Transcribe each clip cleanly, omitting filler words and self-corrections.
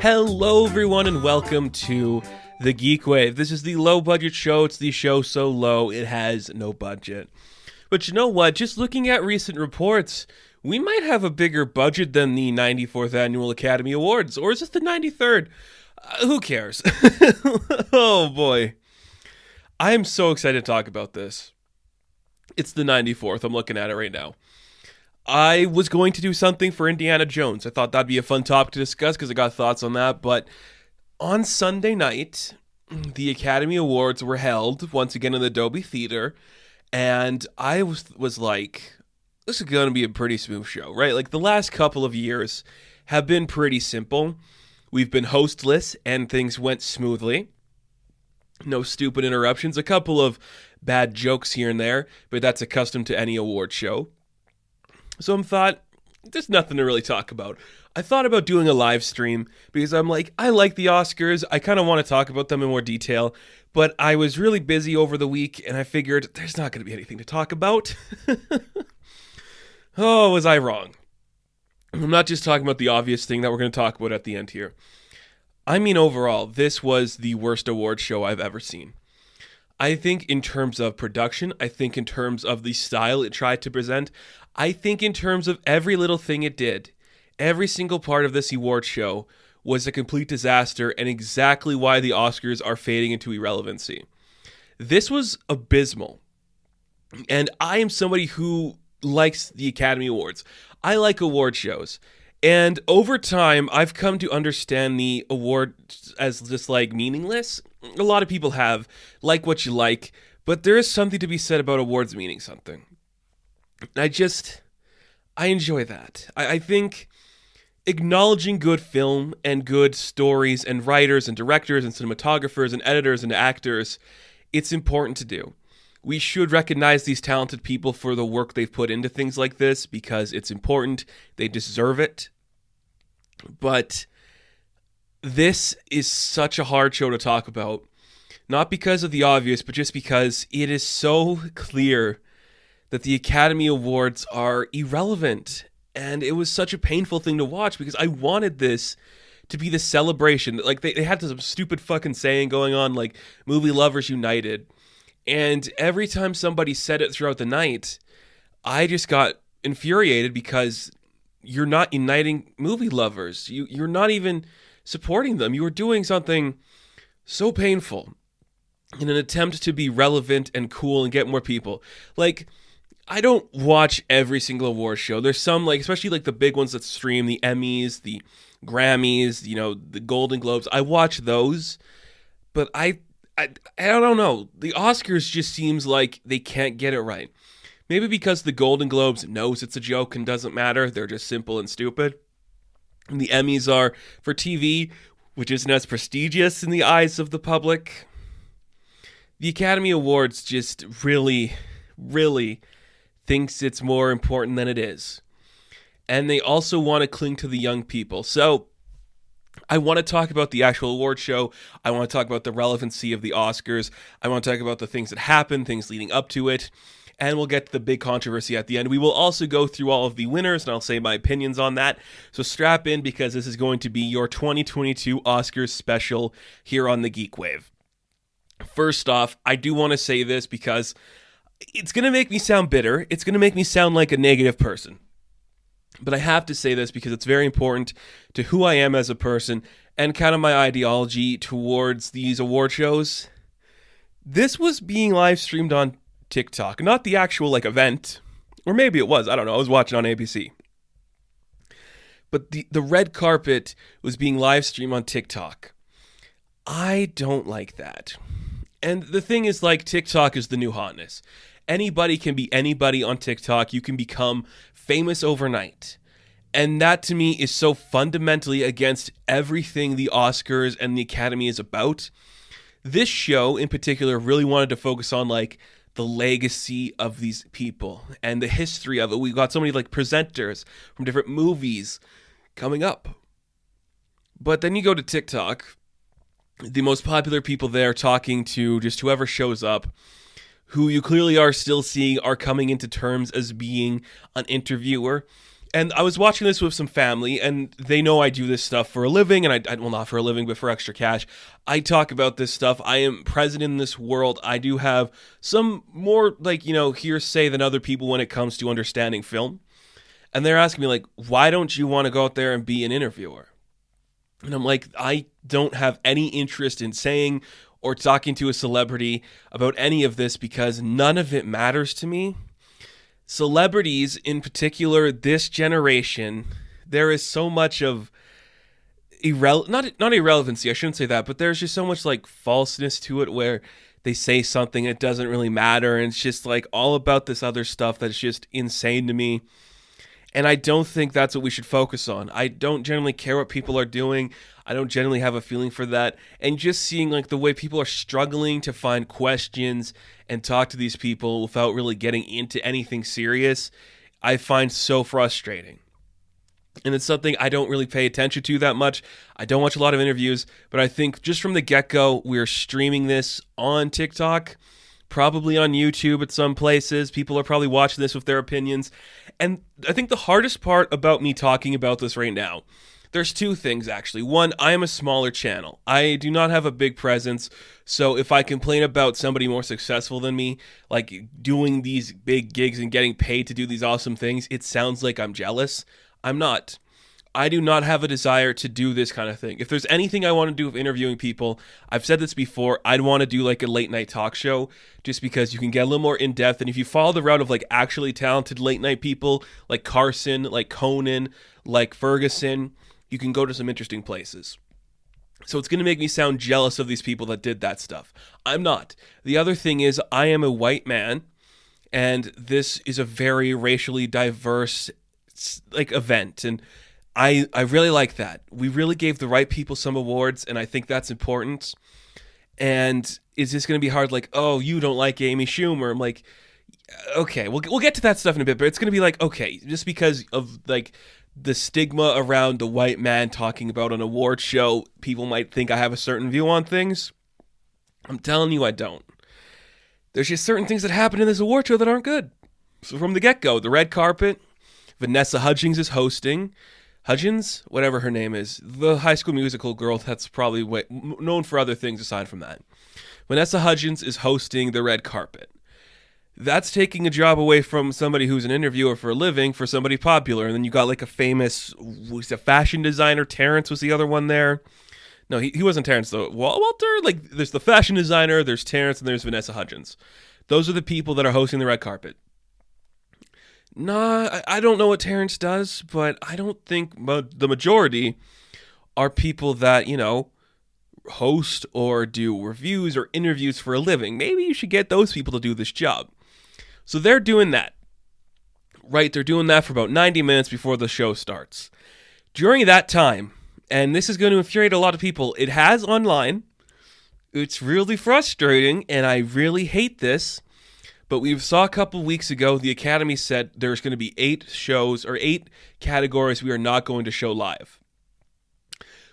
Hello, everyone, and welcome to the GeekWave. This is the low-budget show. It's the show so low it has no budget. But you know what? Just looking at recent reports, we might have a bigger budget than the 94th Annual Academy Awards. Or is this the 93rd? Who cares? Oh, boy. I am so excited to talk about this. It's the 94th. I'm looking at it right now. I was going to do something for Indiana Jones. I thought that'd be a fun topic to discuss because I got thoughts on that. But on Sunday night, the Academy Awards were held once again in the Dolby Theater. And I was like, this is going to be a pretty smooth show, right? Like the last couple of years have been pretty simple. We've been hostless and things went smoothly. No stupid interruptions. A couple of bad jokes here and there, but that's accustomed to any award show. So I thought, there's nothing to really talk about. I thought about doing a live stream because I'm like, I like the Oscars. I kind of want to talk about them in more detail. But I was really busy over the week and I figured there's not going to be anything to talk about. Oh, was I wrong? I'm not just talking about the obvious thing that we're going to talk about at the end here. I mean, overall, this was the worst award show I've ever seen. I think in terms of production, I think in terms of the style it tried to present, I think in terms of every little thing it did, every single part of this award show was a complete disaster and exactly why the Oscars are fading into irrelevancy. This was abysmal. And I am somebody who likes the Academy Awards. I like award shows. And over time, I've come to understand the awards as just like meaningless. A lot of people have, like what you like, but there is something to be said about awards meaning something. I enjoy that. I think acknowledging good film and good stories and writers and directors and cinematographers and editors and actors, it's important to do. We should recognize these talented people for the work they've put into things like this because it's important. They deserve it. But this is such a hard show to talk about. Not because of the obvious, but just because it is so clear that the Academy Awards are irrelevant. And it was such a painful thing to watch because I wanted this to be the celebration. Like they had some stupid fucking saying going on like Movie Lovers United. And every time somebody said it throughout the night, I just got infuriated because you're not uniting movie lovers. You're not even supporting them. You are doing something so painful in an attempt to be relevant and cool and get more people. Like, I don't watch every single award show. There's some, like, especially like the big ones that stream, the Emmys, the Grammys, the Golden Globes. I watch those, but I don't know. The Oscars just seems like they can't get it right. Maybe because the Golden Globes knows it's a joke and doesn't matter. They're just simple and stupid. And the Emmys are for TV, which isn't as prestigious in the eyes of the public. The Academy Awards just really, really thinks it's more important than it is. And they also want to cling to the young people. So I want to talk about the actual award show. I want to talk about the relevancy of the Oscars. I want to talk about the things that happened, things leading up to it. And we'll get to the big controversy at the end. We will also go through all of the winners, and I'll say my opinions on that. So strap in because this is going to be your 2022 Oscars special here on the GeekWave. First off, I do want to say this because it's going to make me sound bitter. It's going to make me sound like a negative person. But I have to say this because it's very important to who I am as a person and kind of my ideology towards these award shows. This was being live streamed on TikTok, not the actual event, or maybe it was, I don't know, I was watching on ABC. But the red carpet was being live streamed on TikTok. I don't like that. And the thing is, TikTok is the new hotness. Anybody can be anybody on TikTok. You can become famous overnight. And that to me is so fundamentally against everything the Oscars and the Academy is about. This show in particular really wanted to focus on the legacy of these people and the history of it. We got so many presenters from different movies coming up. But then you go to TikTok, the most popular people there talking to just whoever shows up, who you clearly are still seeing are coming into terms as being an interviewer. And I was watching this with some family, and they know I do this stuff for a living, and well, not for a living, but for extra cash. I talk about this stuff. I am present in this world. I do have some more, hearsay than other people when it comes to understanding film. And they're asking me, like, why don't you want to go out there and be an interviewer? And I'm like, I don't have any interest in saying or talking to a celebrity about any of this because none of it matters to me. Celebrities, in particular, this generation, there is so much of not irrelevancy, I shouldn't say that, but there's just so much like falseness to it where they say something, it doesn't really matter, and it's just like all about this other stuff that's just insane to me. And I don't think that's what we should focus on. I don't generally care what people are doing. I don't generally have a feeling for that. And just seeing like the way people are struggling to find questions and talk to these people without really getting into anything serious, I find so frustrating. And it's something I don't really pay attention to that much. I don't watch a lot of interviews, but I think just from the get-go, we're streaming this on TikTok, probably on YouTube at some places. People are probably watching this with their opinions. And I think the hardest part about me talking about this right now, there's two things actually. One, I am a smaller channel. I do not have a big presence. So if I complain about somebody more successful than me, like doing these big gigs and getting paid to do these awesome things, it sounds like I'm jealous. I'm not. I do not have a desire to do this kind of thing. If there's anything I want to do with interviewing people, I've said this before, I'd want to do like a late night talk show just because you can get a little more in depth. And if you follow the route of like actually talented late night people like Carson, like Conan, like Ferguson, you can go to some interesting places. So it's going to make me sound jealous of these people that did that stuff. I'm not. The other thing is I am a white man, and this is a very racially diverse like event, and I really like that. We really gave the right people some awards, and I think that's important. And is this going to be hard? Like, oh, you don't like Amy Schumer? I'm like, okay, we'll get to that stuff in a bit, but it's going to be like, okay, just because of like the stigma around the white man talking about an award show, people might think I have a certain view on things. I'm telling you, I don't. There's just certain things that happen in this award show that aren't good. So from the get-go, the red carpet, Vanessa Hudgens is hosting. Hudgens, whatever her name is, the High School Musical girl that's probably known for other things aside from that. Vanessa Hudgens is hosting the red carpet. That's taking a job away from somebody who's an interviewer for a living for somebody popular. And then you got like a famous fashion designer. Terrence was the other one there. No, he wasn't Terrence though. Walter, like there's the fashion designer, there's Terrence, and there's Vanessa Hudgens. Those are the people that are hosting the red carpet. Nah, I don't know what Terrence does, but I don't think the majority are people that, host or do reviews or interviews for a living. Maybe you should get those people to do this job. So they're doing that. Right, they're doing that for about 90 minutes before the show starts. During that time, and this is going to infuriate a lot of people, it has online. It's really frustrating, and I really hate this. But we saw a couple weeks ago, the Academy said there's going to be 8 shows or 8 categories we are not going to show live.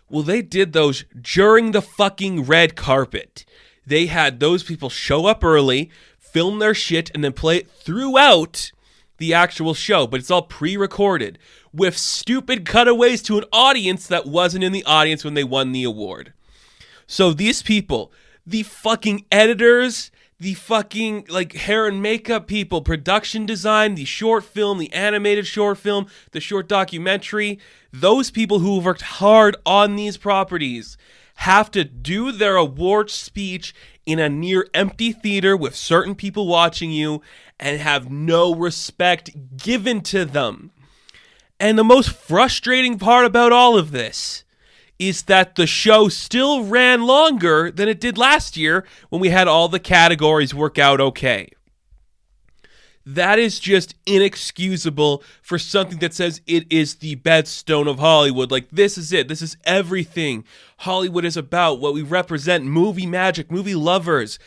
Well, they did those during the fucking red carpet. They had those people show up early, film their shit, and then play it throughout the actual show. But it's all pre-recorded with stupid cutaways to an audience that wasn't in the audience when they won the award. So these people, the fucking editors, the fucking like hair and makeup people, production design, the short film, the animated short film, the short documentary, those people who have worked hard on these properties have to do their award speech in a near empty theater with certain people watching you and have no respect given to them. And the most frustrating part about all of this is that the show still ran longer than it did last year when we had all the categories work out okay. That is just inexcusable for something that says it is the bedstone of Hollywood. Like, this is it. This is everything Hollywood is about, what we represent, movie magic, movie lovers.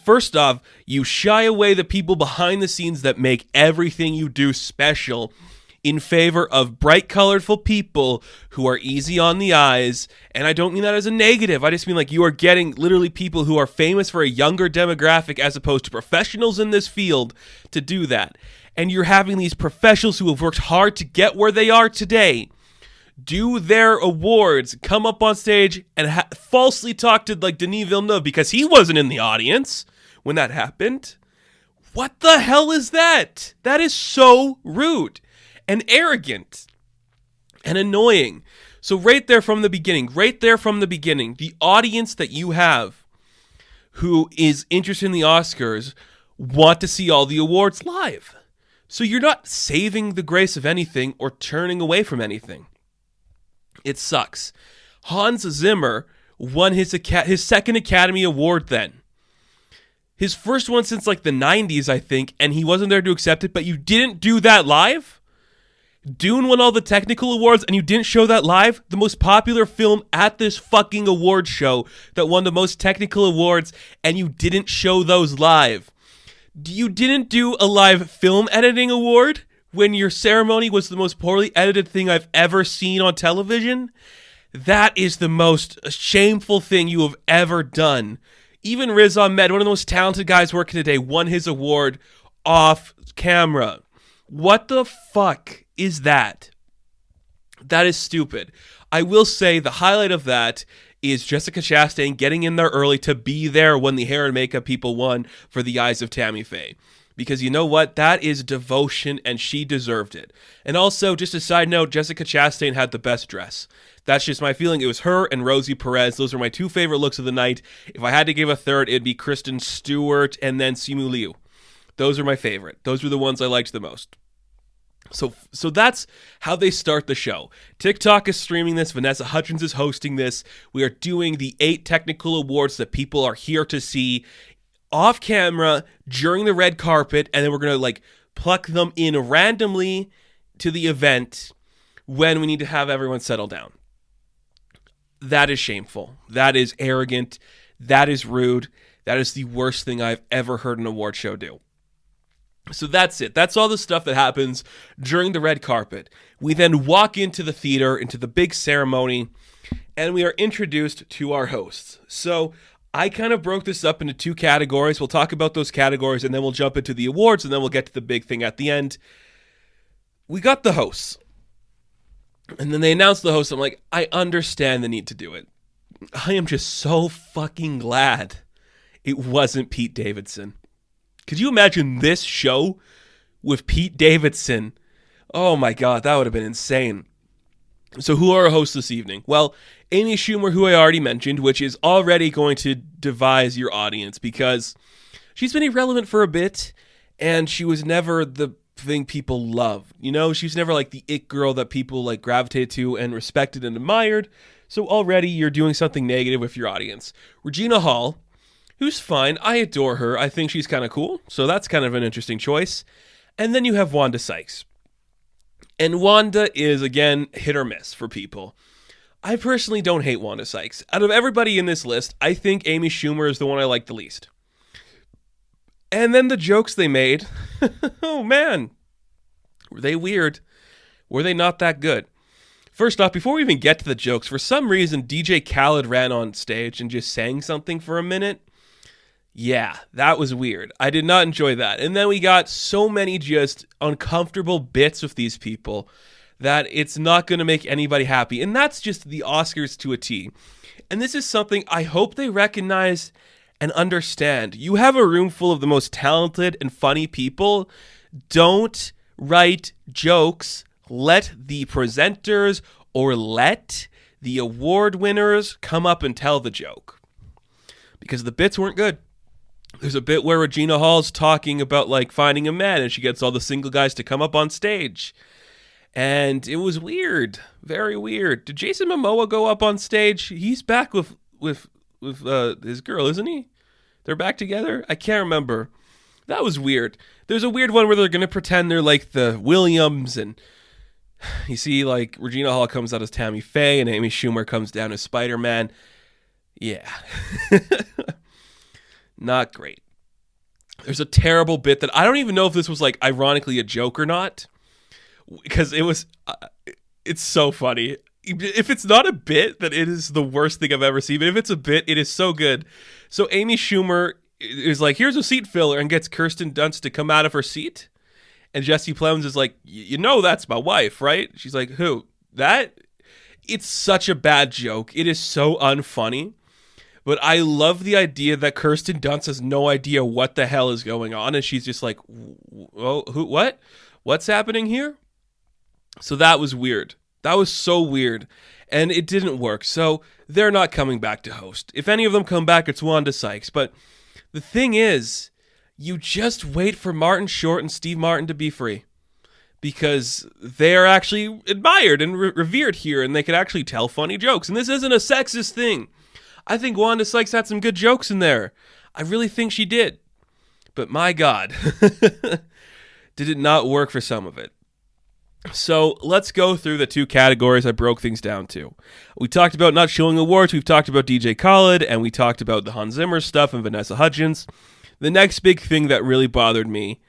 First off, you shy away the people behind the scenes that make everything you do special in favor of bright, colorful people who are easy on the eyes. And I don't mean that as a negative. I just mean like you are getting literally people who are famous for a younger demographic as opposed to professionals in this field to do that. and you're having these professionals who have worked hard to get where they are today do their awards, come up on stage and falsely talk to like Denis Villeneuve because he wasn't in the audience when that happened. What the hell is that? That is so rude and arrogant and annoying. So right there from the beginning, the audience that you have who is interested in the Oscars want to see all the awards live. So you're not saving the grace of anything or turning away from anything. It sucks. Hans Zimmer won his second Academy Award then. His first one since like the 90s, I think, and he wasn't there to accept it, but you didn't do that live? Dune won all the technical awards and you didn't show that live? The most popular film at this fucking award show that won the most technical awards, and you didn't show those live. You didn't do a live film editing award when your ceremony was the most poorly edited thing I've ever seen on television? That is the most shameful thing you have ever done. Even Riz Ahmed, one of the most talented guys working today, won his award off camera. What the fuck is that? That is stupid. I will say the highlight of that is Jessica Chastain getting in there early to be there when the hair and makeup people won for The Eyes of Tammy Faye. Because you know what? That is devotion, and she deserved it. And also, just a side note, Jessica Chastain had the best dress. That's just my feeling. It was her and Rosie Perez. Those are my two favorite looks of the night. If I had to give a third, it'd be Kristen Stewart and then Simu Liu. Those are my favorite. Those were the ones I liked the most. So that's how they start the show. TikTok is streaming this. Vanessa Hudgens is hosting this. We are doing the 8 technical awards that people are here to see off camera during the red carpet, and then we're going to like pluck them in randomly to the event when we need to have everyone settle down. That is shameful. That is arrogant. That is rude. That is the worst thing I've ever heard an award show do. So that's it. That's all the stuff that happens during the red carpet. We then walk into the theater, into the big ceremony, and we are introduced to our hosts. So I kind of broke this up into 2 categories. We'll talk about those categories, and then we'll jump into the awards, and then we'll get to the big thing at the end. We got the hosts. And then they announced the host. I'm like, I understand the need to do it. I am just so fucking glad it wasn't Pete Davidson. Could you imagine this show with Pete Davidson? Oh my God, that would have been insane. So who are our hosts this evening? Well, Amy Schumer, who I already mentioned, which is already going to devise your audience because she's been irrelevant for a bit and she was never the thing people love. You know, she was never like the it girl that people like gravitated to and respected and admired. So already you're doing something negative with your audience. Regina Hall, who's fine. I adore her. I think she's kind of cool. So that's kind of an interesting choice. And then you have Wanda Sykes. And Wanda is, again, hit or miss for people. I personally don't hate Wanda Sykes. Out of everybody in this list, I think Amy Schumer is the one I like the least. And then the jokes they made, oh man, were they weird? Were they not that good? First off, before we even get to the jokes, for some reason, DJ Khaled ran on stage and just sang something for a minute. Yeah, that was weird. I did not enjoy that. And then we got so many just uncomfortable bits with these people that it's not going to make anybody happy. And that's just the Oscars to a T. And this is something I hope they recognize and understand. You have a room full of the most talented and funny people. Don't write jokes. Let the presenters or let the award winners come up and tell the joke. Because the bits weren't good. There's a bit where Regina Hall's talking about like finding a man and she gets all the single guys to come up on stage. And it was weird. Very weird. Did Jason Momoa go up on stage? He's back with his girl, isn't he? They're back together? I can't remember. That was weird. There's a weird one where they're going to pretend they're like the Williams, and you see like Regina Hall comes out as Tammy Faye and Amy Schumer comes down as Spider-Man. Yeah. Not great. There's a terrible bit that I don't even know if this was like ironically a joke or not, because it was, it's so funny. If it's not a bit, then it is the worst thing I've ever seen. But if it's a bit, it is so good. So Amy Schumer is like, here's a seat filler, and gets Kirsten Dunst to come out of her seat. And Jesse Plemons is like, you know that's my wife, right? She's like, who? That? It's such a bad joke. It is so unfunny. But I love the idea that Kirsten Dunst has no idea what the hell is going on. And she's just like, oh, who? What? What's happening here? So that was weird. That was so weird. And it didn't work. So they're not coming back to host. If any of them come back, it's Wanda Sykes. But the thing is, you just wait for Martin Short and Steve Martin to be free. Because they are actually admired and revered here. And they can actually tell funny jokes. And this isn't a sexist thing. I think Wanda Sykes had some good jokes in there. I really think she did. But my God, did it not work for some of it. So let's go through the two categories I broke things down to. We talked about not showing awards. We've talked about DJ Khaled. And we talked about the Hans Zimmer stuff and Vanessa Hudgens. The next big thing that really bothered me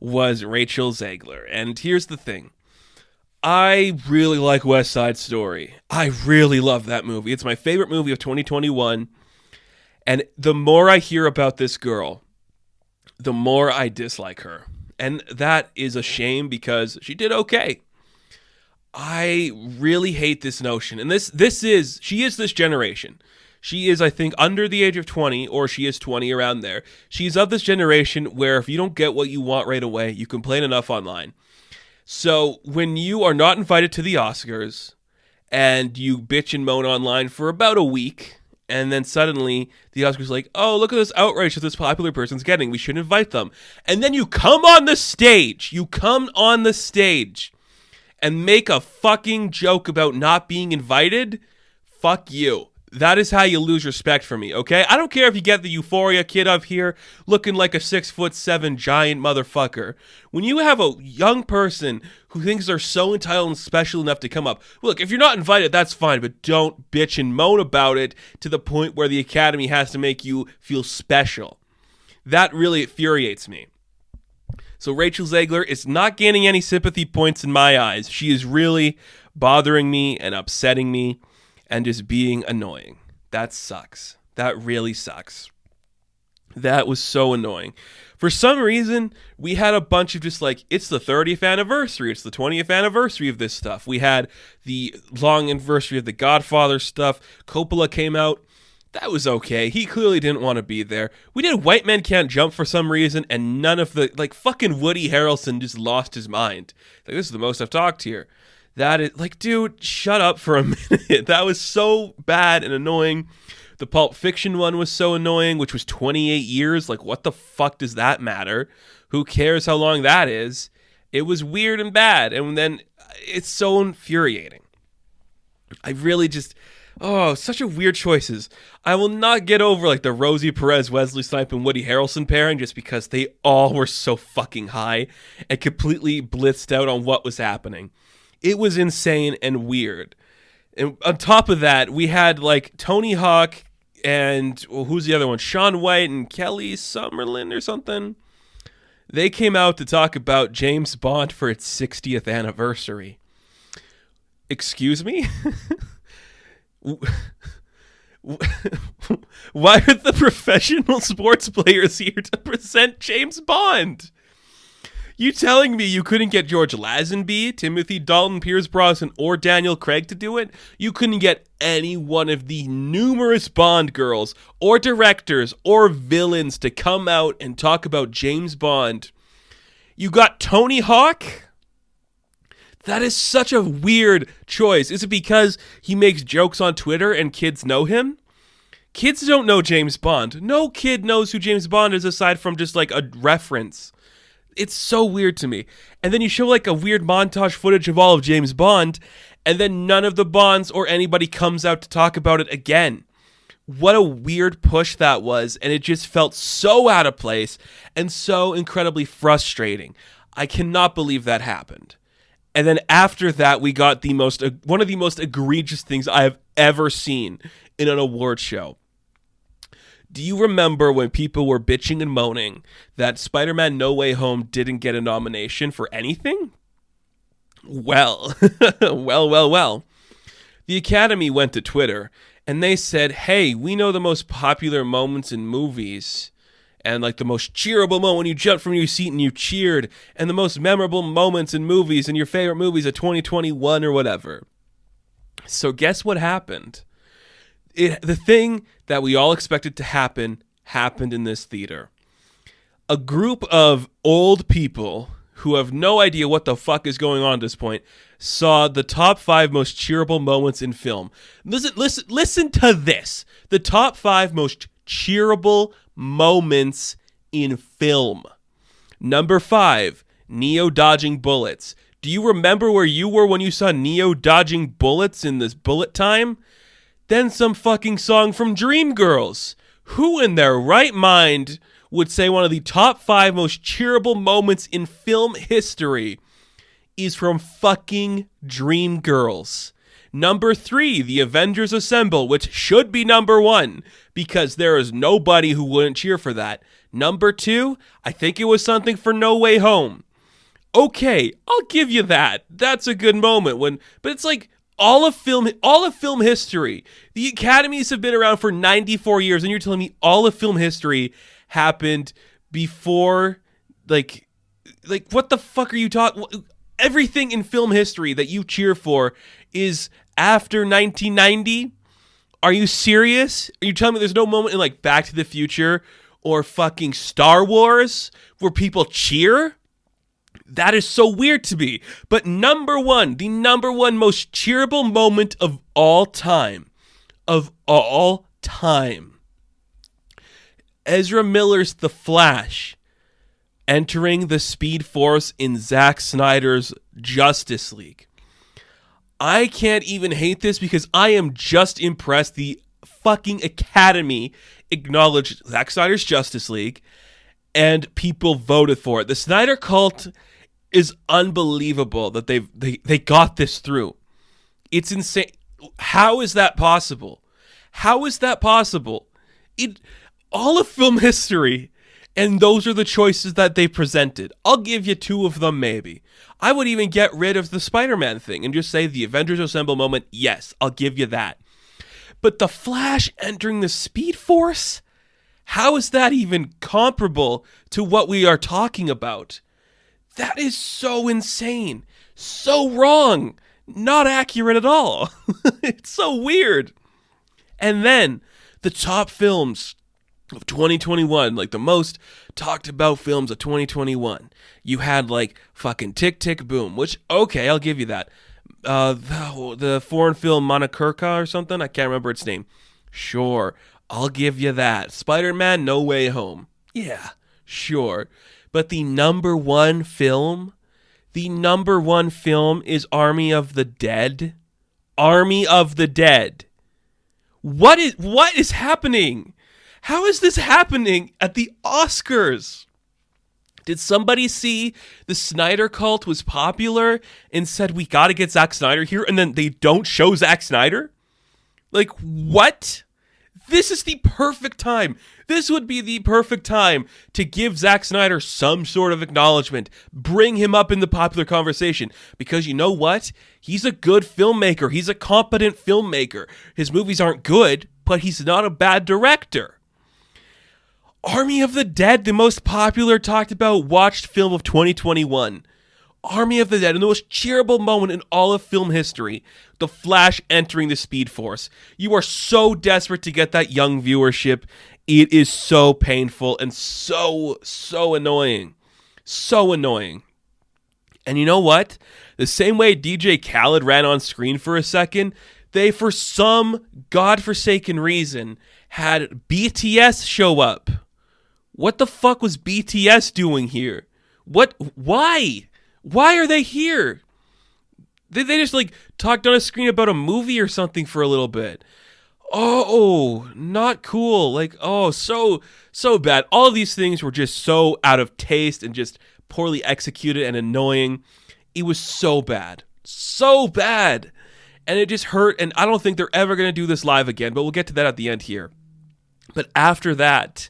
was Rachel Zegler. And here's the thing. I really like West Side Story. I really love that movie. It's my favorite movie of 2021. And the more I hear about this girl, the more I dislike her. And that is a shame because she did okay. I really hate this notion. And she is this generation. She is, I think, under the age of 20, or she is 20, around there. She's of this generation where if you don't get what you want right away, you complain enough online. So when you are not invited to the Oscars and you bitch and moan online for about a week, and then suddenly the Oscars are like, oh, look at this outrage that this popular person's getting. We shouldn't invite them. And then you come on the stage. And make a fucking joke about not being invited. Fuck you. That is how you lose respect for me, okay? I don't care if you get the Euphoria kid up here looking like a 6'7" giant motherfucker. When you have a young person who thinks they're so entitled and special enough to come up, look, if you're not invited, that's fine, but don't bitch and moan about it to the point where the Academy has to make you feel special. That really infuriates me. So Rachel Zegler is not gaining any sympathy points in my eyes. She is really bothering me and upsetting me. And just being annoying. That sucks. That really sucks. That was so annoying. For some reason, we had a bunch of just like, it's the 30th anniversary. It's the 20th anniversary of this stuff. We had the long anniversary of the Godfather stuff. Coppola came out. That was okay. He clearly didn't want to be there. We did White Men Can't Jump for some reason, and none of the, like, fucking Woody Harrelson just lost his mind. Like, this is the most I've talked here. That is, like, dude, shut up for a minute. That was so bad and annoying. The Pulp Fiction one was so annoying, which was 28 years. Like, what the fuck does that matter? Who cares how long that is? It was weird and bad. And then it's so infuriating. I really just, such a weird choices. I will not get over, like, the Rosie Perez, Wesley Snipes, and Woody Harrelson pairing just because they all were so fucking high and completely blitzed out on what was happening. It was insane and weird. And on top of that, we had like Tony Hawk and who's the other one? Shaun White and Kelly Summerlin or something. They came out to talk about James Bond for its 60th anniversary. Excuse me? Why are the professional sports players here to present James Bond? You telling me you couldn't get George Lazenby, Timothy Dalton, Pierce Brosnan, or Daniel Craig to do it? You couldn't get any one of the numerous Bond girls, or directors, or villains to come out and talk about James Bond. You got Tony Hawk? That is such a weird choice. Is it because he makes jokes on Twitter and kids know him? Kids don't know James Bond. No kid knows who James Bond is aside from just like a reference. It's so weird to me. And then you show like a weird montage footage of all of James Bond, and then none of the Bonds or anybody comes out to talk about it again. What a weird push that was, and it just felt so out of place and so incredibly frustrating. I cannot believe that happened. And then after that, we got one of the most egregious things I have ever seen in an award show. Do you remember when people were bitching and moaning that Spider-Man No Way Home didn't get a nomination for anything? Well, well. The Academy went to Twitter and they said, hey, we know the most popular moments in movies and like the most cheerable moment when you jumped from your seat and you cheered, and the most memorable moments in movies and your favorite movies of 2021 or whatever. So guess what happened? The thing that we all expected to happen happened in this theater. A group of old people who have no idea what the fuck is going on at this point saw the top 5 most cheerable moments in film. Listen to this. The top 5 most cheerable moments in film. Number 5, Neo dodging bullets. Do you remember where you were when you saw Neo dodging bullets in this bullet time? Then some fucking song from Dreamgirls. Who in their right mind would say one of the top 5 most cheerable moments in film history is from fucking Dreamgirls? Number 3, The Avengers Assemble, which should be number 1 because there is nobody who wouldn't cheer for that. Number 2, I think it was something for No Way Home. Okay, I'll give you that. That's a good moment but it's like all of film history. The Academies have been around for 94 years and you're telling me all of film history happened before like what the fuck are you talking? Everything in film history that you cheer for is after 1990? Are you serious? Are you telling me there's no moment in like Back to the Future or fucking Star Wars where people cheer? That is so weird to me. But the number one most cheerable moment of all time, Ezra Miller's The Flash entering the Speed Force in Zack Snyder's Justice League. I can't even hate this because I am just impressed the fucking Academy acknowledged Zack Snyder's Justice League and people voted for it. The Snyder Cult is unbelievable that they got this through. It's insane. How is that possible? How is that possible? All of film history, and those are the choices that they presented. I'll give you 2 of them maybe. I would even get rid of the Spider-Man thing and just say the Avengers Assemble moment. Yes, I'll give you that. But the Flash entering the Speed Force? How is that even comparable to what we are talking about? That is so insane. So wrong. Not accurate at all. It's so weird. And then the top films of 2021, like the most talked about films of 2021. You had like fucking Tick Tick Boom, which, okay, I'll give you that. The foreign film Monakurka or something, I can't remember its name. Sure, I'll give you that. Spider-Man No Way Home. Yeah, sure. But the number one film is Army of the Dead. Army of the Dead. What is happening? How is this happening at the Oscars? Did somebody see the Snyder Cult was popular and said, we got to get Zack Snyder here, and then they don't show Zack Snyder? Like, what? This is the perfect time. This would be the perfect time to give Zack Snyder some sort of acknowledgement. Bring him up in the popular conversation. Because you know what? He's a good filmmaker. He's a competent filmmaker. His movies aren't good, but he's not a bad director. Army of the Dead, the most popular, talked about, watched film of 2021. Army of the Dead, and the most cheerable moment in all of film history, The Flash entering the Speed Force. You are so desperate to get that young viewership. It is so painful and so annoying. So annoying. And you know what? The same way DJ Khaled ran on screen for a second, they, for some godforsaken reason, had BTS show up. What the fuck was BTS doing here? Why? Why are they here? They just like talked on a screen about a movie or something for a little bit. Oh, not cool. Like, oh, so bad. All of these things were just so out of taste and just poorly executed and annoying. It was so bad. So bad. And it just hurt. And I don't think they're ever going to do this live again, but we'll get to that at the end here. But after that,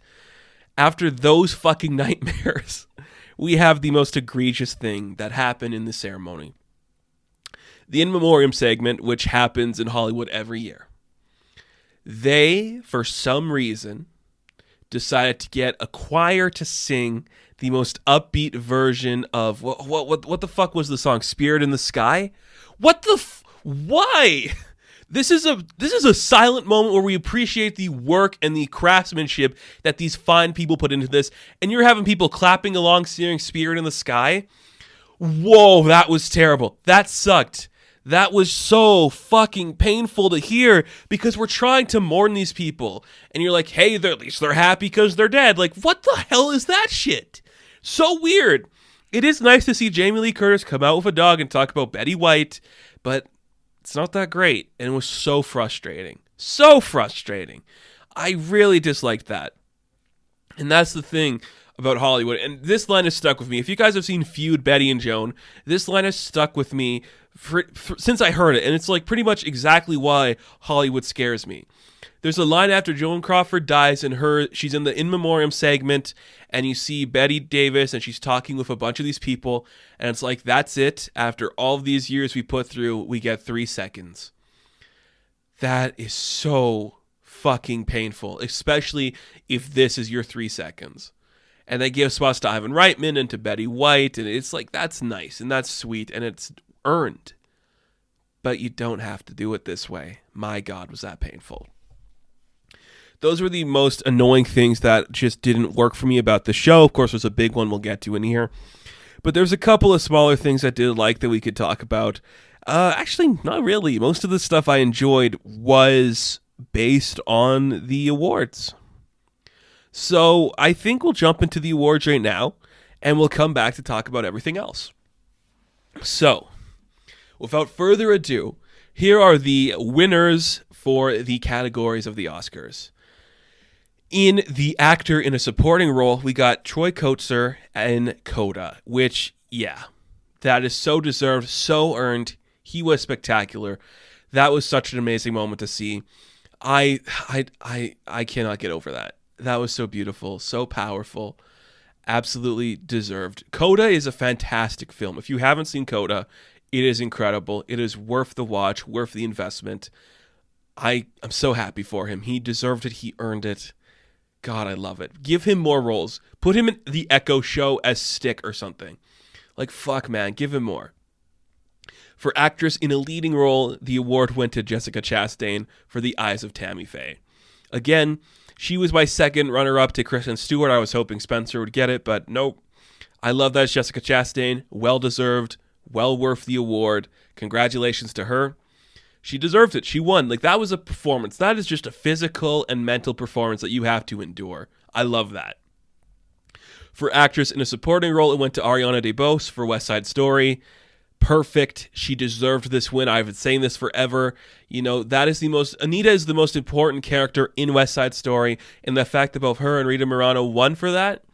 after those fucking nightmares, we have the most egregious thing that happened in the ceremony. The In Memoriam segment, which happens in Hollywood every year. They, for some reason, decided to get a choir to sing the most upbeat version of what the fuck was the song? Spirit in the Sky? Why? This is a silent moment where we appreciate the work and the craftsmanship that these fine people put into this, and you're having people clapping along singing Spirit in the Sky? Whoa, that was terrible. That sucked. That was so fucking painful to hear because we're trying to mourn these people. And you're like, hey, at least they're happy because they're dead. Like, what the hell is that shit? So weird. It is nice to see Jamie Lee Curtis come out with a dog and talk about Betty White, but it's not that great. And it was so frustrating. So frustrating. I really disliked that. And that's the thing about Hollywood. And this line has stuck with me. If you guys have seen Feud, Betty and Joan, this line has stuck with me since I heard it. And it's like pretty much exactly why Hollywood scares me. There's a line after Joan Crawford dies and she's in the in memoriam segment and you see Betty Davis and she's talking with a bunch of these people and it's like, that's it. After all of these years we put through, we get 3 seconds. That is so fucking painful, especially if this is your 3 seconds. And they give spots to Ivan Reitman and to Betty White and it's like, that's nice and that's sweet and it's earned. But you don't have to do it this way. My God, was that painful. Those were the most annoying things that just didn't work for me about the show. Of course, there's a big one we'll get to in here. But there's a couple of smaller things I did like that we could talk about. Actually, not really. Most of the stuff I enjoyed was based on the awards. So I think we'll jump into the awards right now, and we'll come back to talk about everything else. So, without further ado, here are the winners for the categories of the Oscars. In the actor in a supporting role, we got Troy Kotsur in Coda, which, yeah, that is so deserved, so earned. He was spectacular. That was such an amazing moment to see. I cannot get over that. That was so beautiful, so powerful, absolutely deserved. Coda is a fantastic film. If you haven't seen Coda, it is incredible. It is worth the watch, worth the investment. I'm so happy for him. He deserved it. He earned it. God, I love it. Give him more roles. Put him in the Echo Show as Stick or something. Like, fuck, man. Give him more. For actress in a leading role, the award went to Jessica Chastain for The Eyes of Tammy Faye. Again, she was my second runner-up to Kristen Stewart. I was hoping Spencer would get it, but nope. I love that it's Jessica Chastain. Well-deserved. Well worth the award. Congratulations to her. She deserved it. She won. Like, that was a performance. That is just a physical and mental performance that you have to endure. I love that. For actress in a supporting role, it went to Ariana DeBose for West Side Story. Perfect. She deserved this win. I've been saying this forever. You know, Anita is the most important character in West Side Story, and the fact that both her and Rita Moreno won for that,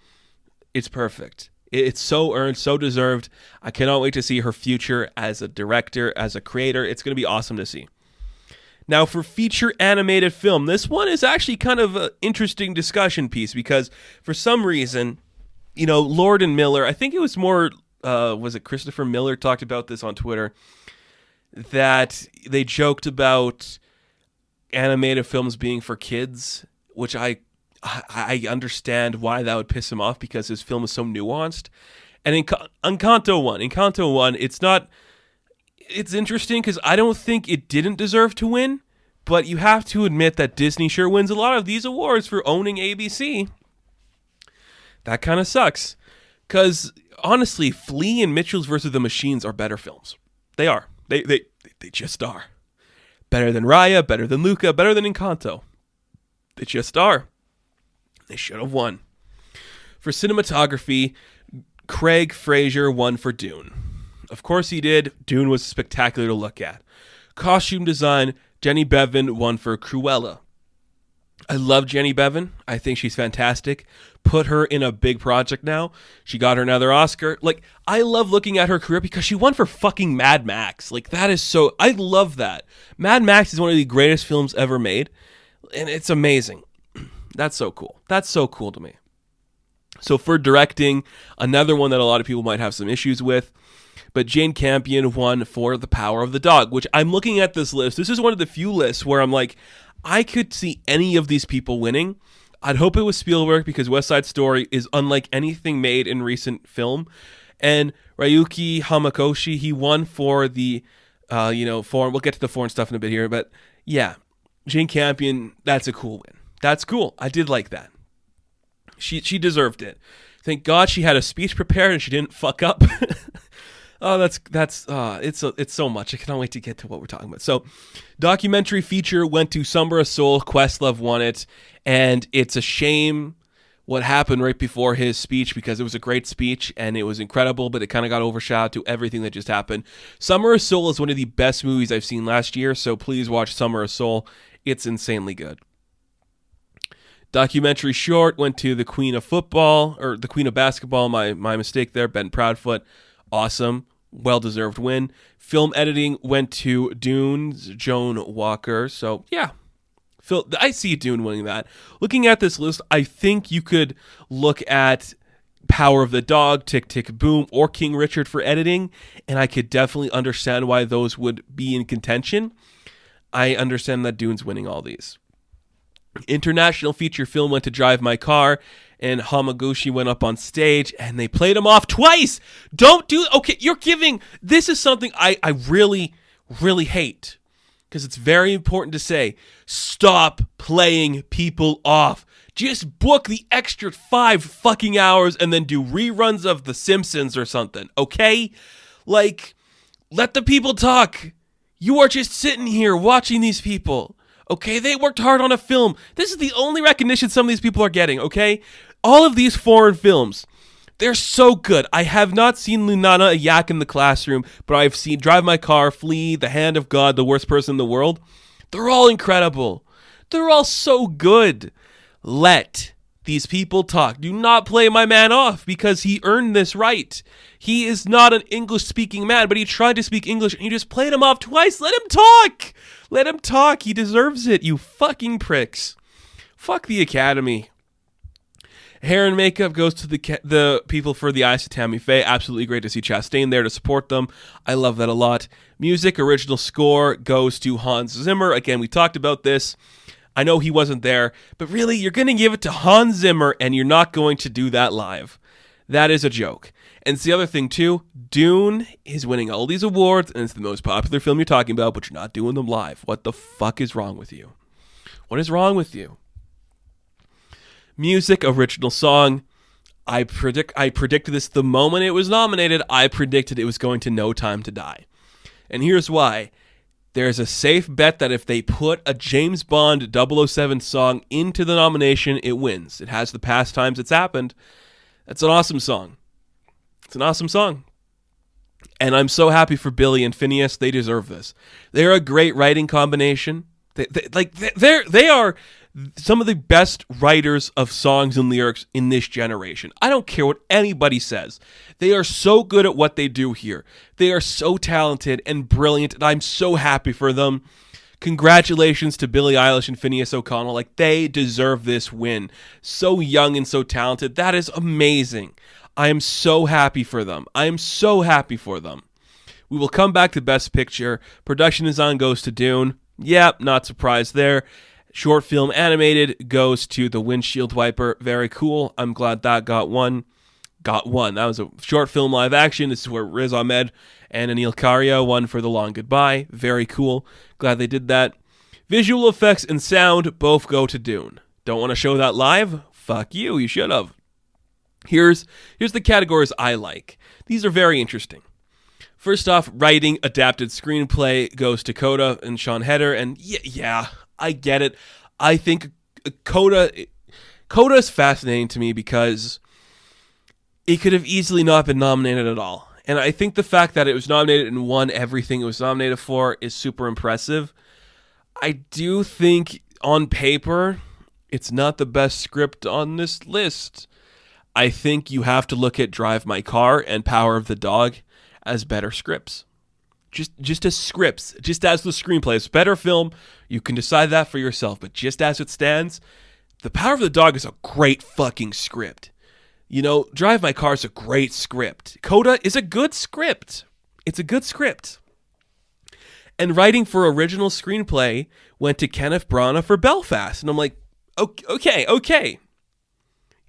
it's perfect. It's so earned, so deserved. I cannot wait to see her future as a director, as a creator. It's going to be awesome to see. Now, for feature animated film, this one is actually kind of an interesting discussion piece because for some reason, you know, Lord and Miller, I think it was more, was it Christopher Miller talked about this on Twitter, that they joked about animated films being for kids, which I understand why that would piss him off because his film is so nuanced. And in Encanto 1, it's interesting because I don't think it didn't deserve to win, but you have to admit that Disney sure wins a lot of these awards for owning ABC. That kind of sucks. Because, honestly, Flea and Mitchell's vs. the Machines are better films. They are. They just are. Better than Raya, better than Luca, better than Encanto. They just are. They should have won. For cinematography, Craig Fraser won for Dune. Of course he did. Dune was spectacular to look at. Costume design, Jenny Bevan won for Cruella. I love Jenny Bevan. I think she's fantastic. Put her in a big project now. She got her another Oscar. Like, I love looking at her career because she won for fucking Mad Max. Like, that is so... I love that. Mad Max is one of the greatest films ever made, and it's amazing. That's so cool. That's so cool to me. So for directing, another one that a lot of people might have some issues with, but Jane Campion won for The Power of the Dog, which I'm looking at this list. This is one of the few lists where I'm like, I could see any of these people winning. I'd hope it was Spielberg because West Side Story is unlike anything made in recent film. And Ryuki Hamakoshi, he won for the, foreign. We'll get to the foreign stuff in a bit here, but yeah, Jane Campion, that's a cool win. That's cool. I did like that. She deserved it. Thank God she had a speech prepared and she didn't fuck up. Oh, it's so much. I cannot wait to get to what we're talking about. So, documentary feature went to Summer of Soul. Questlove won it, and it's a shame what happened right before his speech because it was a great speech and it was incredible, but it kind of got overshadowed to everything that just happened. Summer of Soul is one of the best movies I've seen last year, so please watch Summer of Soul. It's insanely good. Documentary short went to the Queen of Football, or the Queen of Basketball, my mistake there, Ben Proudfoot. Awesome. Well-deserved win. Film editing went to Dune's Joan Walker. So, yeah. I see Dune winning that. Looking at this list, I think you could look at Power of the Dog, Tick, Tick, Boom, or King Richard for editing, and I could definitely understand why those would be in contention. I understand that Dune's winning all these. International feature film went to Drive My Car, and Hamaguchi went up on stage, and they played him off twice. Okay, this is something I really, really hate, because it's very important to say, stop playing people off. Just book the extra 5 fucking hours and then do reruns of The Simpsons or something, okay? Like, let the people talk. You are just sitting here watching these people. Okay, they worked hard on a film. This is the only recognition some of these people are getting, okay? All of these foreign films, they're so good. I have not seen Lunana, A Yak in the Classroom, but I've seen Drive My Car, Flee, The Hand of God, The Worst Person in the World. They're all incredible. They're all so good. Let these people talk. Do not play my man off because he earned this right. He is not an English-speaking man, but he tried to speak English and you just played him off twice. Let him talk. Let him talk. He deserves it, you fucking pricks. Fuck the Academy. Hair and makeup goes to the people for The Eyes of Tammy Faye. Absolutely great to see Chastain there to support them. I love that a lot. Music, original score goes to Hans Zimmer. Again, we talked about this. I know he wasn't there, but really, you're going to give it to Hans Zimmer and you're not going to do that live. That is a joke. And it's the other thing, too. Dune is winning all these awards, and it's the most popular film you're talking about, but you're not doing them live. What the fuck is wrong with you? What is wrong with you? Music, original song. I predicted this the moment it was nominated. I predicted it was going to No Time to Die. And here's why. There's a safe bet that if they put a James Bond 007 song into the nomination, it wins. It has the past times it's happened. That's an awesome song. It's an awesome song. And I'm so happy for Billy and Phineas. They deserve this. They're a great writing combination. They are some of the best writers of songs and lyrics in this generation. I don't care what anybody says. They are so good at what they do here. They are so talented and brilliant, and I'm so happy for them. Congratulations to Billie Eilish and Phineas O'Connell. Like, they deserve this win. So young and so talented. That is amazing. I am so happy for them. I am so happy for them. We will come back to Best Picture. Production design goes to Dune. Yep, not surprised there. Short film animated goes to The Windshield Wiper. Very cool. I'm glad that got one. That was a short film live action. This is where Riz Ahmed and Anil Karia won for The Long Goodbye. Very cool. Glad they did that. Visual effects and sound both go to Dune. Don't want to show that live? Fuck you. You should have. Here's the categories I like. These are very interesting. First off, writing, adapted screenplay goes to Coda and Sean Heder. And yeah, I get it. I think Coda is fascinating to me because it could have easily not been nominated at all. And I think the fact that it was nominated and won everything it was nominated for is super impressive. I do think on paper, it's not the best script on this list. I think you have to look at Drive My Car and Power of the Dog as better scripts. Just as scripts, just as the screenplay. It's a better film. You can decide that for yourself. But just as it stands, The Power of the Dog is a great fucking script. You know, Drive My Car is a great script. Coda is a good script. It's a good script. And writing for original screenplay went to Kenneth Branagh for Belfast. And I'm like, okay.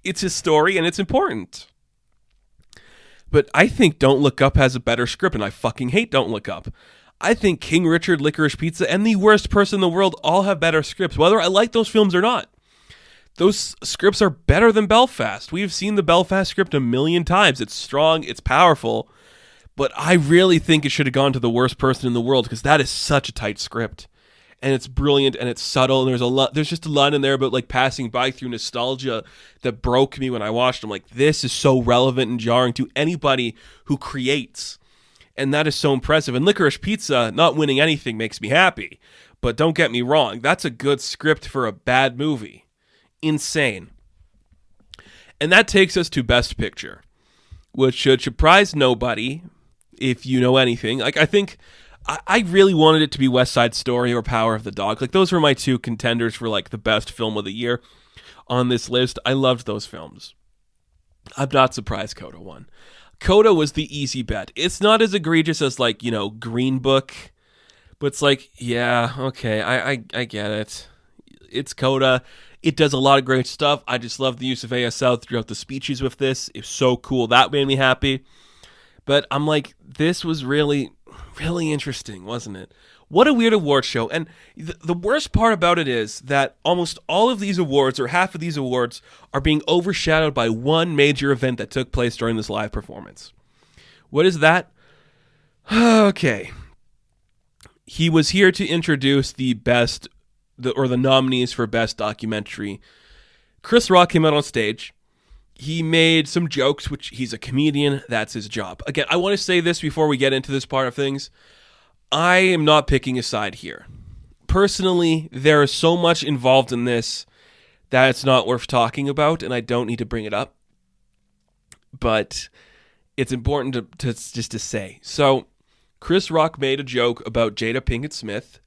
It's his story and it's important. But I think Don't Look Up has a better script, and I fucking hate Don't Look Up. I think King Richard, Licorice Pizza, and The Worst Person in the World all have better scripts, whether I like those films or not. Those scripts are better than Belfast. We've seen the Belfast script a million times. It's strong, it's powerful, but I really think it should have gone to The Worst Person in the World, because that is such a tight script. And it's brilliant and it's subtle, and there's just a line in there about like passing by through nostalgia that broke me when I watched them. Like, this is so relevant and jarring to anybody who creates. And that is so impressive. And Licorice Pizza not winning anything makes me happy. But don't get me wrong, that's a good script for a bad movie. Insane. And that takes us to Best Picture, which should surprise nobody if you know anything. Like, I really wanted it to be West Side Story or Power of the Dog. Like, those were my two contenders for like the best film of the year on this list. I loved those films. I'm not surprised Coda won. Coda was the easy bet. It's not as egregious as like, Green Book, but it's like, yeah, okay, I get it. It's Coda. It does a lot of great stuff. I just love the use of ASL throughout the speeches with this. It's so cool. That made me happy. But I'm like, this was really, really interesting, wasn't it? What a weird award show. And the worst part about it is that almost all of these awards, or half of these awards, are being overshadowed by one major event that took place during this live performance. What is that? Okay. He was here to introduce the nominees for Best Documentary. Chris Rock came out on stage. He made some jokes, which he's a comedian. That's his job. Again, I want to say this before we get into this part of things. I am not picking a side here. Personally, there is so much involved in this that it's not worth talking about, and I don't need to bring it up. But it's important to just to say. So, Chris Rock made a joke about Jada Pinkett Smith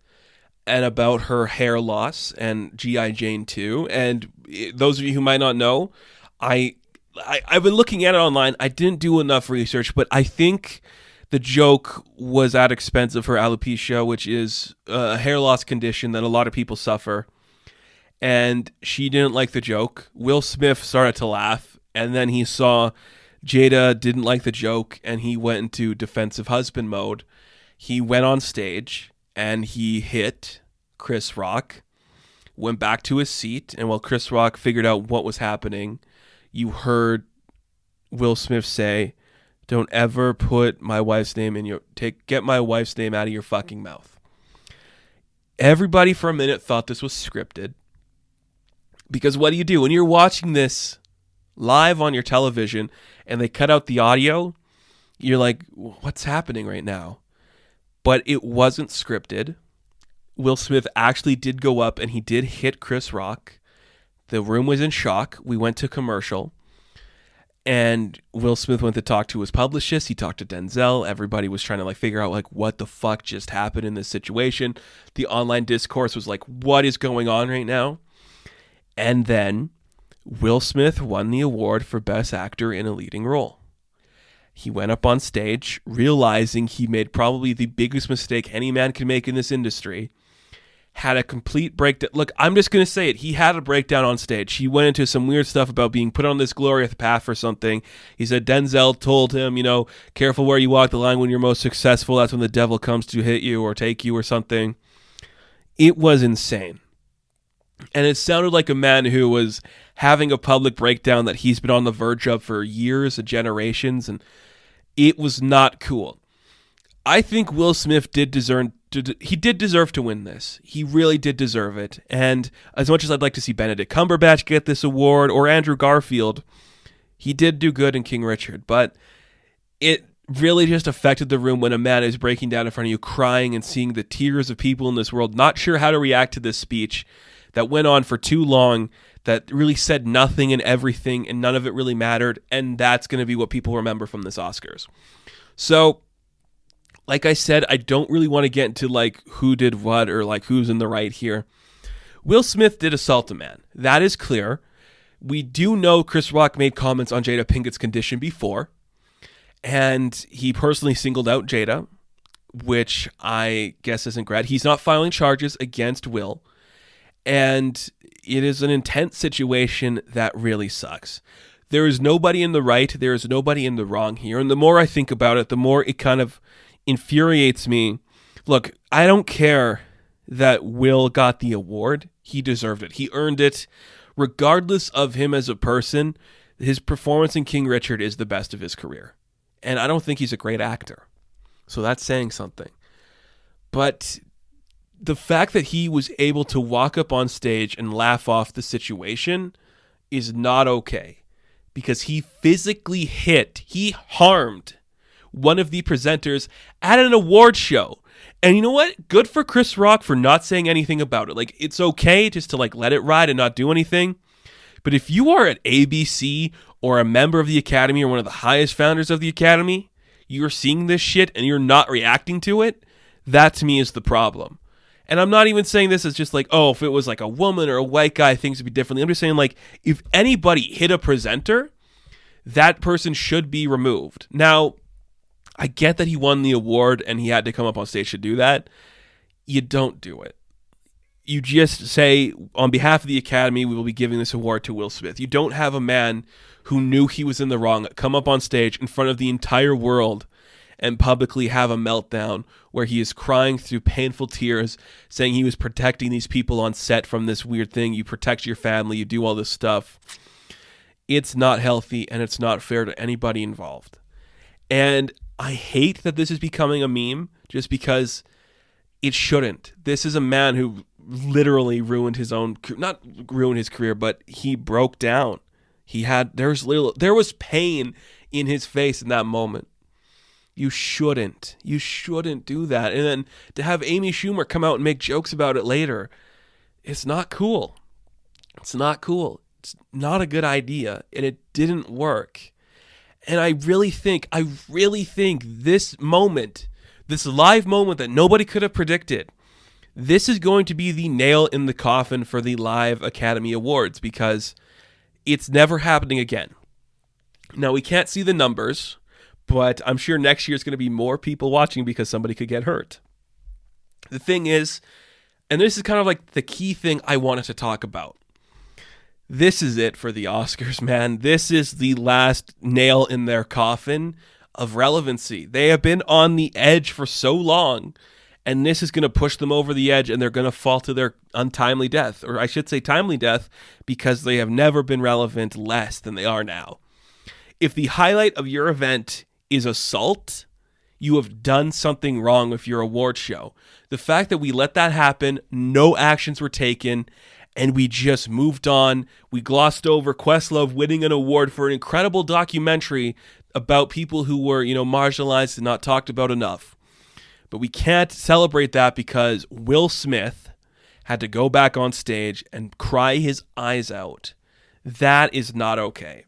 and about her hair loss and G.I. Jane 2. And those of you who might not know, I've been looking at it online. I didn't do enough research, but I think the joke was at expense of her alopecia, which is a hair loss condition that a lot of people suffer. And she didn't like the joke. Will Smith started to laugh, and then he saw Jada didn't like the joke, and he went into defensive husband mode. He went on stage, and he hit Chris Rock, went back to his seat, and while Chris Rock figured out what was happening, you heard Will Smith say, "Don't ever put my wife's name get my wife's name out of your fucking mouth." Everybody for a minute thought this was scripted. Because what do you do when you're watching this live on your television and they cut out the audio? You're like, what's happening right now? But it wasn't scripted. Will Smith actually did go up and he did hit Chris Rock. The room was in shock. We went to commercial. And Will Smith went to talk to his publicist. He talked to Denzel. Everybody was trying to figure out what the fuck just happened in this situation. The online discourse was like, what is going on right now? And then Will Smith won the award for Best Actor in a Leading Role. He went up on stage, realizing he made probably the biggest mistake any man can make in this industry. Had a complete breakdown. Look, I'm just going to say it. He had a breakdown on stage. He went into some weird stuff about being put on this glorious path for something. He said Denzel told him, careful where you walk the line when you're most successful. That's when the devil comes to hit you or take you or something. It was insane. And it sounded like a man who was having a public breakdown that he's been on the verge of for years and generations. And it was not cool. I think Will Smith did deserve to win this. He really did deserve it. And as much as I'd like to see Benedict Cumberbatch get this award or Andrew Garfield, he did do good in King Richard. But it really just affected the room when a man is breaking down in front of you, crying and seeing the tears of people in this world, not sure how to react to this speech that went on for too long, that really said nothing and everything, and none of it really mattered. And that's going to be what people remember from this Oscars. So, like I said, I don't really want to get into who did what or who's in the right here. Will Smith did assault a man. That is clear. We do know Chris Rock made comments on Jada Pinkett's condition before, and he personally singled out Jada, which I guess isn't great. He's not filing charges against Will, And it is an intense situation that really sucks. There is nobody in the right. There is nobody in the wrong here. And the more I think about it, the more it kind of infuriates me. Look, I don't care that Will got the award. He deserved it. He earned it. Regardless of him as a person, his performance in King Richard is the best of his career. And I don't think he's a great actor. So that's saying something. But the fact that he was able to walk up on stage and laugh off the situation is not okay. Because he physically he harmed one of the presenters at an award show. And you know what? Good for Chris Rock for not saying anything about it. Like, it's okay just to let it ride and not do anything. But if you are at ABC or a member of the Academy or one of the highest founders of the Academy, you're seeing this shit and you're not reacting to it, that to me is the problem. And I'm not even saying this as just if it was a woman or a white guy, things would be differently. I'm just saying if anybody hit a presenter, that person should be removed. Now, I get that he won the award and he had to come up on stage to do that. You don't do it. You just say, on behalf of the Academy, we will be giving this award to Will Smith. You don't have a man who knew he was in the wrong come up on stage in front of the entire world and publicly have a meltdown where he is crying through painful tears, saying he was protecting these people on set from this weird thing. You protect your family, you do all this stuff. It's not healthy and it's not fair to anybody involved. And I hate that this is becoming a meme just because it shouldn't. This is a man who literally ruined his own, not ruined his career, but he broke down. There was pain in his face in that moment. You shouldn't do that. And then to have Amy Schumer come out and make jokes about it later, it's not cool. It's not cool. It's not a good idea, and it didn't work. And I really think this moment, this live moment that nobody could have predicted, this is going to be the nail in the coffin for the live Academy Awards because it's never happening again. Now, we can't see the numbers, but I'm sure next year is going to be more people watching because somebody could get hurt. The thing is, and this is kind of the key thing I wanted to talk about. This is it for the Oscars, man. This is the last nail in their coffin of relevancy. They have been on the edge for so long, and this is going to push them over the edge, and they're going to fall to their untimely death, or I should say timely death, because they have never been relevant less than they are now. If the highlight of your event is assault, you have done something wrong with your award show. The fact that we let that happen, no actions were taken, and we just moved on. We glossed over Questlove winning an award for an incredible documentary about people who were, marginalized and not talked about enough. But we can't celebrate that because Will Smith had to go back on stage and cry his eyes out. That is not okay.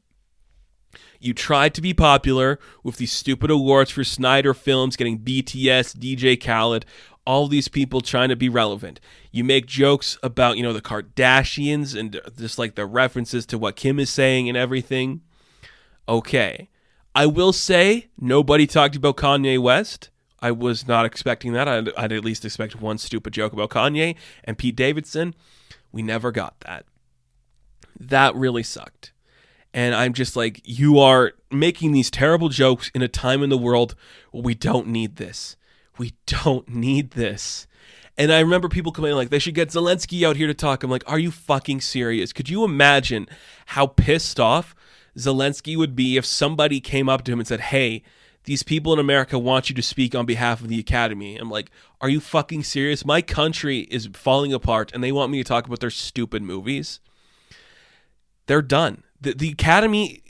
You tried to be popular with these stupid awards for Snyder Films, getting BTS, DJ Khaled, all these people trying to be relevant. You make jokes about, the Kardashians and just the references to what Kim is saying and everything. Okay. I will say nobody talked about Kanye West. I was not expecting that. I'd at least expect one stupid joke about Kanye and Pete Davidson. We never got that. That really sucked. And I'm just you are making these terrible jokes in a time in the world where we don't need this. We don't need this. And I remember people complaining they should get Zelensky out here to talk. I'm like, are you fucking serious? Could you imagine how pissed off Zelensky would be if somebody came up to him and said, hey, these people in America want you to speak on behalf of the Academy? I'm like, are you fucking serious? My country is falling apart and they want me to talk about their stupid movies? They're done. The Academy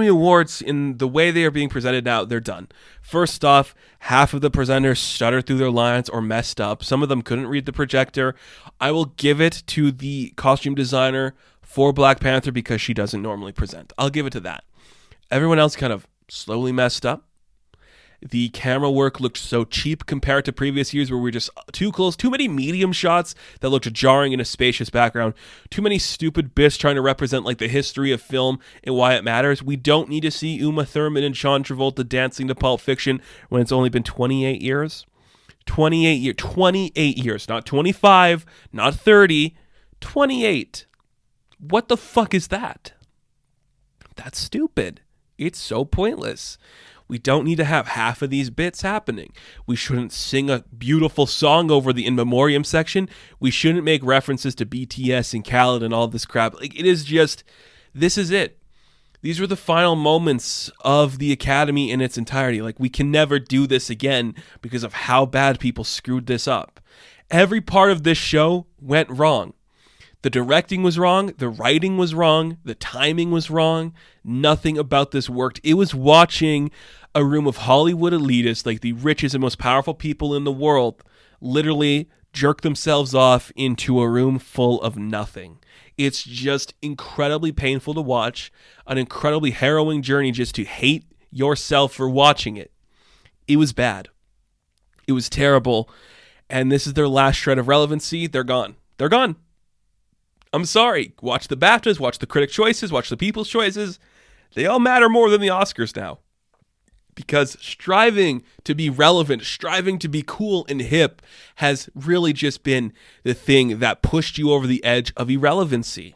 Awards, in the way they are being presented now, they're done. First off, half of the presenters stuttered through their lines or messed up. Some of them couldn't read the projector. I will give it to the costume designer for Black Panther because she doesn't normally present. I'll give it to that. Everyone else kind of slowly messed up. The camera work looked so cheap compared to previous years where we were just too close. Too many medium shots that looked jarring in a spacious background. Too many stupid bits trying to represent the history of film and why it matters. We don't need to see Uma Thurman and John Travolta dancing to Pulp Fiction when it's only been 28 years. 28 years. Not 25, not 30. 28. What the fuck is that? That's stupid. It's so pointless. We don't need to have half of these bits happening. We shouldn't sing a beautiful song over the In Memoriam section. We shouldn't make references to BTS and Khaled and all this crap. Like, it is just, this is it. These were the final moments of the Academy in its entirety. Like, we can never do this again because of how bad people screwed this up. Every part of this show went wrong. The directing was wrong. The writing was wrong. The timing was wrong. Nothing about this worked. It was watching a room of Hollywood elitists, like the richest and most powerful people in the world, literally jerk themselves off into a room full of nothing. It's just incredibly painful to watch, an incredibly harrowing journey just to hate yourself for watching it. It was bad. It was terrible. And this is their last shred of relevancy. They're gone. They're gone. I'm sorry. Watch the BAFTAs, watch the critic choices, watch the people's choices. They all matter more than the Oscars now. Because striving to be relevant, striving to be cool and hip has really just been the thing that pushed you over the edge of irrelevancy.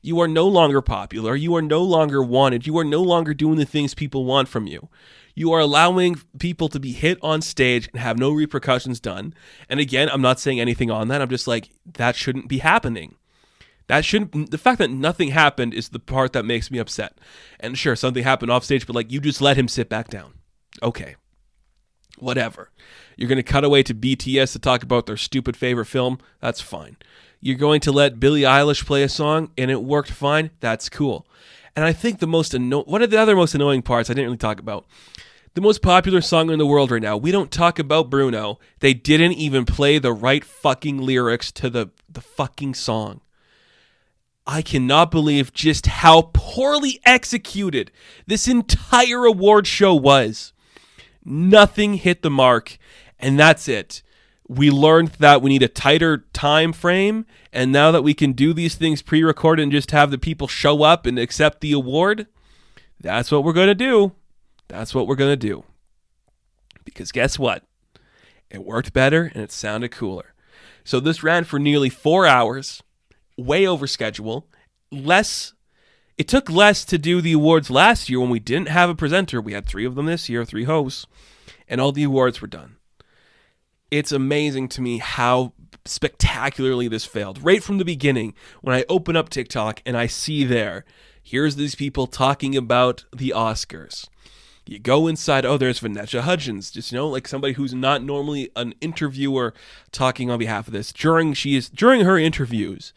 You are no longer popular. You are no longer wanted. You are no longer doing the things people want from you. You are allowing people to be hit on stage and have no repercussions done. And again, I'm not saying anything on that. I'm just like, that shouldn't be happening. The fact that nothing happened is the part that makes me upset. And sure, something happened off stage, but like, you just let him sit back down. Okay. Whatever. You're going to cut away to BTS to talk about their stupid favorite film. That's fine. You're going to let Billie Eilish play a song and it worked fine. That's cool. And I think one of the other most annoying parts I didn't really talk about. The most popular song in the world right now. We don't talk about Bruno. They didn't even play the right fucking lyrics to the fucking song. I cannot believe just how poorly executed this entire award show was. Nothing hit the mark, and that's it. We learned that we need a tighter time frame, and now that we can do these things pre-recorded and just have the people show up and accept the award, that's what we're going to do. That's what we're going to do. Because guess what? It worked better, and it sounded cooler. So this ran for nearly 4 hours. Way over schedule. It took less to do the awards last year when we didn't have a presenter. We had 3 of them this year, 3 hosts, and all the awards were done. It's amazing to me how spectacularly this failed. Right from the beginning, when I open up TikTok and I see here's these people talking about the Oscars. You go inside, there's Vanessa Hudgens, just, like somebody who's not normally an interviewer talking on behalf of this. During her interviews,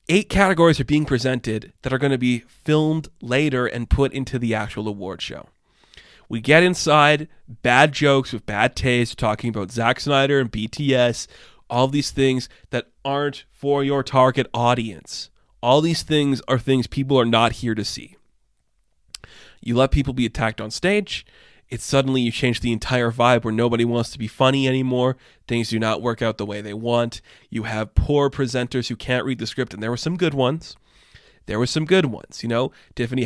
8 categories are being presented that are going to be filmed later and put into the actual award show. We get inside, bad jokes with bad taste, talking about Zack Snyder and BTS, all these things that aren't for your target audience. All these things are things people are not here to see. You let people be attacked on stage. It's suddenly you change the entire vibe where nobody wants to be funny anymore. Things do not work out the way they want. You have poor presenters who can't read the script, and there were some good ones. Tiffany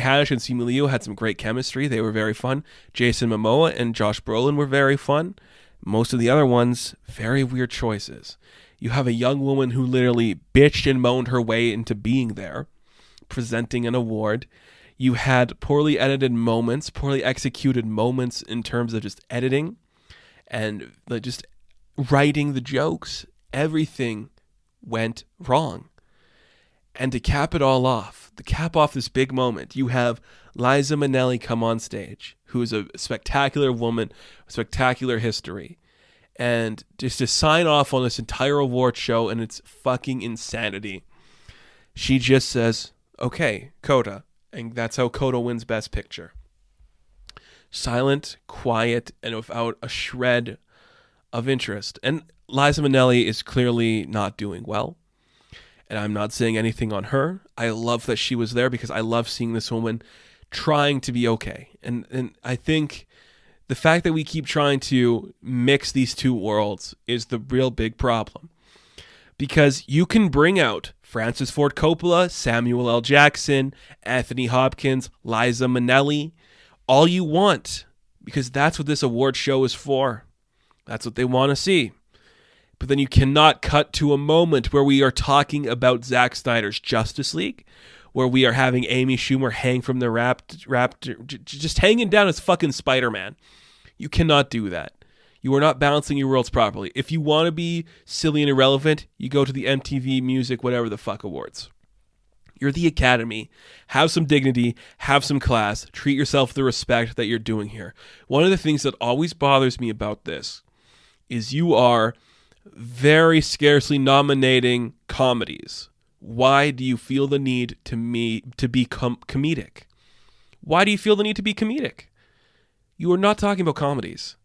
Haddish and Simu Liu had some great chemistry. They were very fun. Jason Momoa and Josh Brolin were very fun. Most of the other ones, very weird choices. You have a young woman who literally bitched and moaned her way into being there, presenting an award. You had poorly edited moments, poorly executed moments in terms of just editing and just writing the jokes. Everything went wrong. And to cap off this big moment, you have Liza Minnelli come on stage, who is a spectacular woman, spectacular history. And just to sign off on this entire award show and its fucking insanity, she just says, okay, Coda. And that's how Coda wins Best Picture. Silent, quiet, and without a shred of interest. And Liza Minnelli is clearly not doing well. And I'm not saying anything on her. I love that she was there because I love seeing this woman trying to be okay. And I think the fact that we keep trying to mix these two worlds is the real big problem. Because you can bring out Francis Ford Coppola, Samuel L. Jackson, Anthony Hopkins, Liza Minnelli, all you want, because that's what this award show is for. That's what they want to see. But then you cannot cut to a moment where we are talking about Zack Snyder's Justice League, where we are having Amy Schumer hang from the raptor, just hanging down as fucking Spider-Man. You cannot do that. You are not balancing your worlds properly. If you want to be silly and irrelevant, you go to the MTV Music whatever the fuck awards. You're the Academy. Have some dignity, have some class, treat yourself with the respect that you're doing here. One of the things that always bothers me about this is you are very scarcely nominating comedies. Why do you feel the need to be comedic? Why do you feel the need to be comedic? You are not talking about comedies.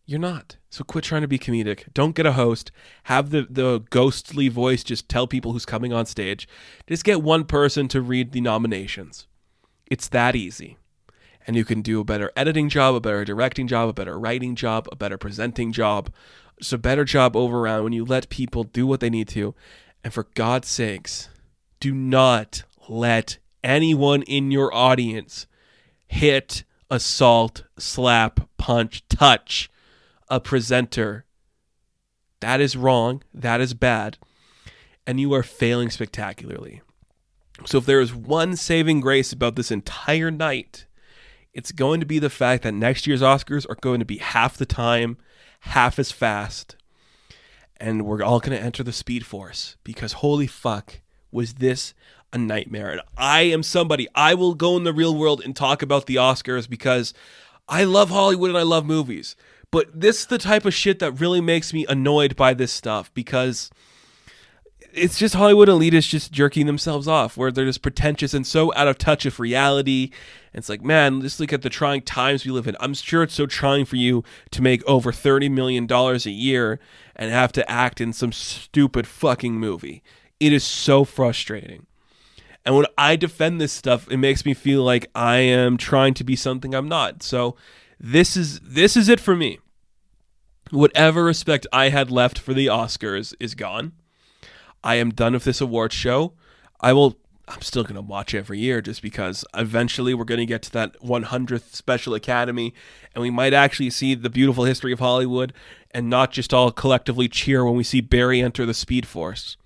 You're not. So quit trying to be comedic. Don't get a host. Have the ghostly voice just tell people who's coming on stage. Just get one person to read the nominations. It's that easy. And you can do a better editing job, a better directing job, a better writing job, a better presenting job. It's a better job over around when you let people do what they need to. And for God's sakes, do not let anyone in your audience hit, assault, slap, punch, touch a presenter. That is wrong. That is bad. And you are failing spectacularly. So if there is one saving grace about this entire night, it's going to be the fact that next year's Oscars are going to be half the time, half as fast, and we're all going to enter the Speed Force, because holy fuck, was this a nightmare. And I am somebody, I will go in the real world and talk about the Oscars because I love Hollywood and I love movies. But this is the type of shit that really makes me annoyed by this stuff, because it's just Hollywood elitists just jerking themselves off, where they're just pretentious and so out of touch with reality. And it's like, man, just look at the trying times we live in. I'm sure it's so trying for you to make over $30 million a year and have to act in some stupid fucking movie. It is so frustrating. And when I defend this stuff, it makes me feel like I am trying to be something I'm not. So this is it for me. Whatever respect I had left for the Oscars is gone. I am done with this awards show. I'm still going to watch every year just because eventually we're going to get to that 100th Special Academy, and we might actually see the beautiful history of Hollywood and not just all collectively cheer when we see Barry enter the Speed Force.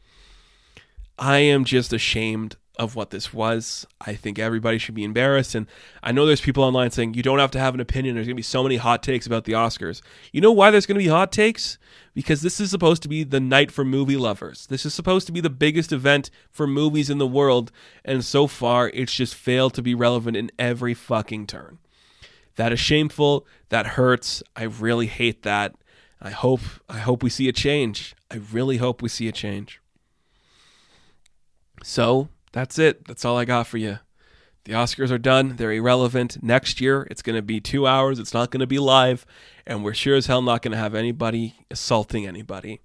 I am just ashamed of what this was. I think everybody should be embarrassed, and I know there's people online saying you don't have to have an opinion. There's going to be so many hot takes about the Oscars. You know why there's going to be hot takes? Because this is supposed to be the night for movie lovers. This is supposed to be the biggest event for movies in the world, and so far it's just failed to be relevant in every fucking turn. That is shameful. That hurts. I really hate that. I hope we see a change. I really hope we see a change. So that's it. That's all I got for you. The Oscars are done. They're irrelevant. Next year, it's going to be 2 hours. It's not going to be live. And we're sure as hell not going to have anybody assaulting anybody.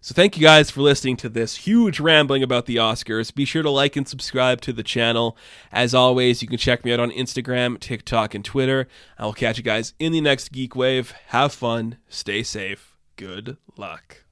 So thank you guys for listening to this huge rambling about the Oscars. Be sure to like and subscribe to the channel. As always, you can check me out on Instagram, TikTok, and Twitter. I will catch you guys in the next GeekWave. Have fun. Stay safe. Good luck.